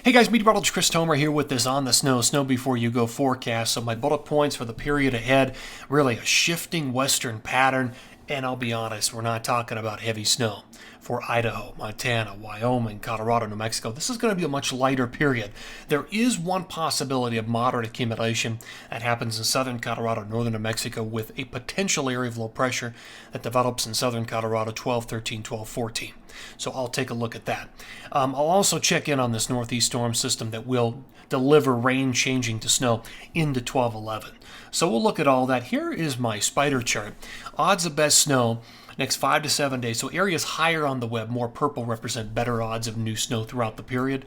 Hey guys, meteorologist Chris Tomer here with this On the Snow Before You Go forecast. So my bullet points for the period ahead, really a shifting western pattern, and I'll be honest, we're not talking about heavy snow. For Idaho, Montana, Wyoming, Colorado, New Mexico, this is going to be a much lighter period. There is one possibility of moderate accumulation that happens in southern Colorado, northern New Mexico, with a potential area of low pressure that develops in southern Colorado 12-13, 12-14. So I'll take a look at that. I'll also check in on this northeast storm system that will deliver rain changing to snow into 12-11. So we'll look at all that. Here is my spider chart. Odds of best snow next 5 to 7 days. So areas higher on the web, more purple, represent better odds of new snow throughout the period.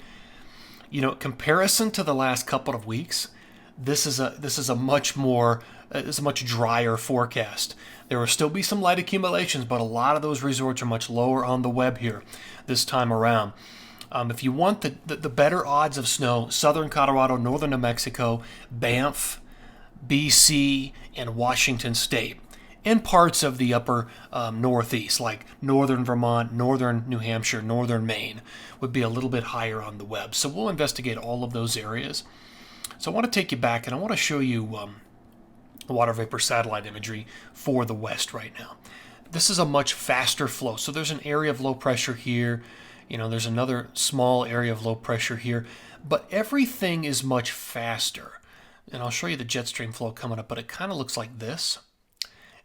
You know, comparison to the last couple of weeks, this is a much drier forecast. There will still be some light accumulations, but a lot of those resorts are much lower on the web here this time around. If you want the better odds of snow, southern Colorado, northern New Mexico, Banff, BC, and Washington State, and parts of the upper northeast, like northern Vermont, northern New Hampshire, northern Maine, would be a little bit higher on the web. So we'll investigate all of those areas. So I want to take you back, and I want to show you water vapor satellite imagery for the west right now. This is a much faster flow. So there's an area of low pressure here. You know, there's another small area of low pressure here. But everything is much faster. And I'll show you the jet stream flow coming up, but it kind of looks like this.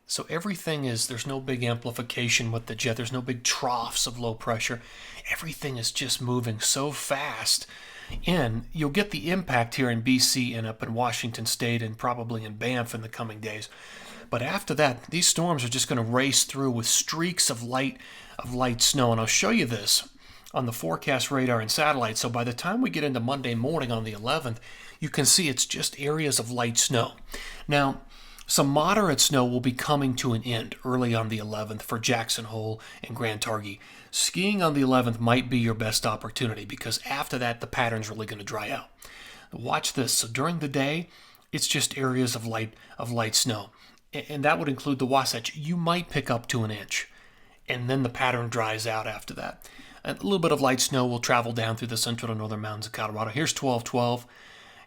So everything is, there's no big amplification with the jet. There's no big troughs of low pressure. Everything is just moving so fast. And you'll get the impact here in BC and up in Washington State and probably in Banff in the coming days. But after that, these storms are just going to race through with streaks of light snow. And I'll show you this on the forecast radar and satellite. So by the time we get into Monday morning on the 11th, you can see it's just areas of light snow. Now, some moderate snow will be coming to an end early on the 11th for Jackson Hole and Grand Targhee. Skiing on the 11th might be your best opportunity because after that, the pattern's really going to dry out. Watch this. So during the day, it's just areas of light snow. And that would include the Wasatch. You might pick up to an inch. And then the pattern dries out after that. A little bit of light snow will travel down through the central and northern mountains of Colorado. Here's 12-12.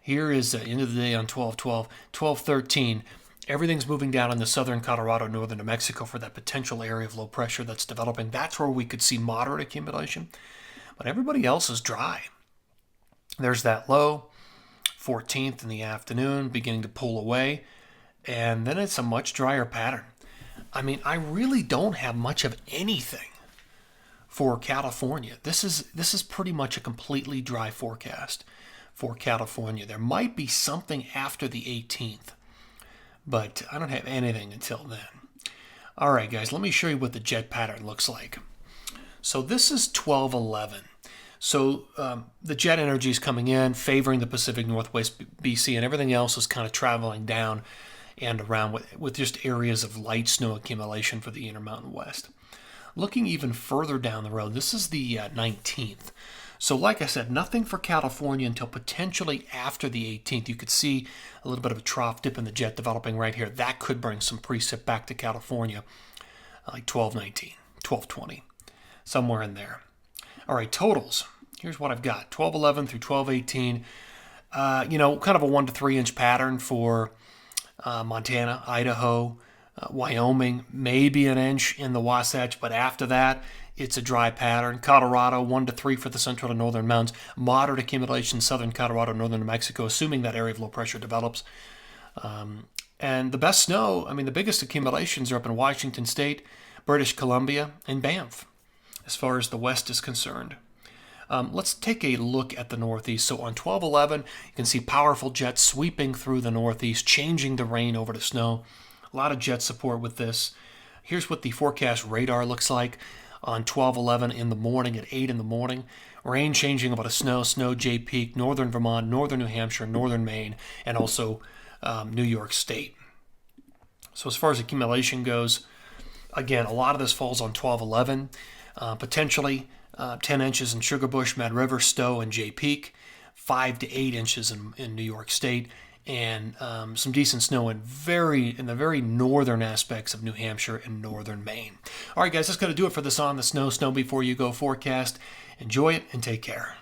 Here is the end of the day on 12-12. 12-13. Everything's moving down in the southern Colorado, northern New Mexico for that potential area of low pressure that's developing. That's where we could see moderate accumulation. But everybody else is dry. There's that low, 14th in the afternoon, beginning to pull away. And then it's a much drier pattern. I mean, I really don't have much of anything for California. This is pretty much a completely dry forecast for California. There might be something after the 18th. But I don't have anything until then. All right, guys, let me show you what the jet pattern looks like. So this is 12-11. So the jet energy is coming in, favoring the Pacific Northwest BC, and everything else is kind of traveling down and around with just areas of light snow accumulation for the Intermountain West. Looking even further down the road, this is the 19th. So like I said, nothing for California until potentially after the 18th. You could see a little bit of a trough dip in the jet developing right here. That could bring some precip back to California, like 12-19, 12-20, somewhere in there. All right, totals. Here's what I've got, 12-11 through 12-18. Kind of a 1 to 3 inch pattern for Montana, Idaho, Wyoming, maybe an inch in the Wasatch, but after that, it's a dry pattern. Colorado, 1 to 3 for the central and northern mountains. Moderate accumulation, southern Colorado, northern New Mexico, assuming that area of low pressure develops. And the best snow, the biggest accumulations are up in Washington State, British Columbia, and Banff, as far as the west is concerned. Let's take a look at the northeast. So on 12-11, you can see powerful jets sweeping through the northeast, changing the rain over to snow. A lot of jet support with this. Here's what the forecast radar looks like on 12-11 in the morning at 8 in the morning. Rain changing about a snow, Jay Peak, northern Vermont, northern New Hampshire, northern Maine, and also New York State. So as far as accumulation goes, again, a lot of this falls on 12-11. Potentially 10 inches in Sugarbush, Mad River, Stowe, and Jay Peak. 5 to 8 inches in New York State. And some decent snow in the very northern aspects of New Hampshire and northern Maine. All right, guys, that's going to do it for this On the Snow Before You Go forecast. Enjoy it and take care.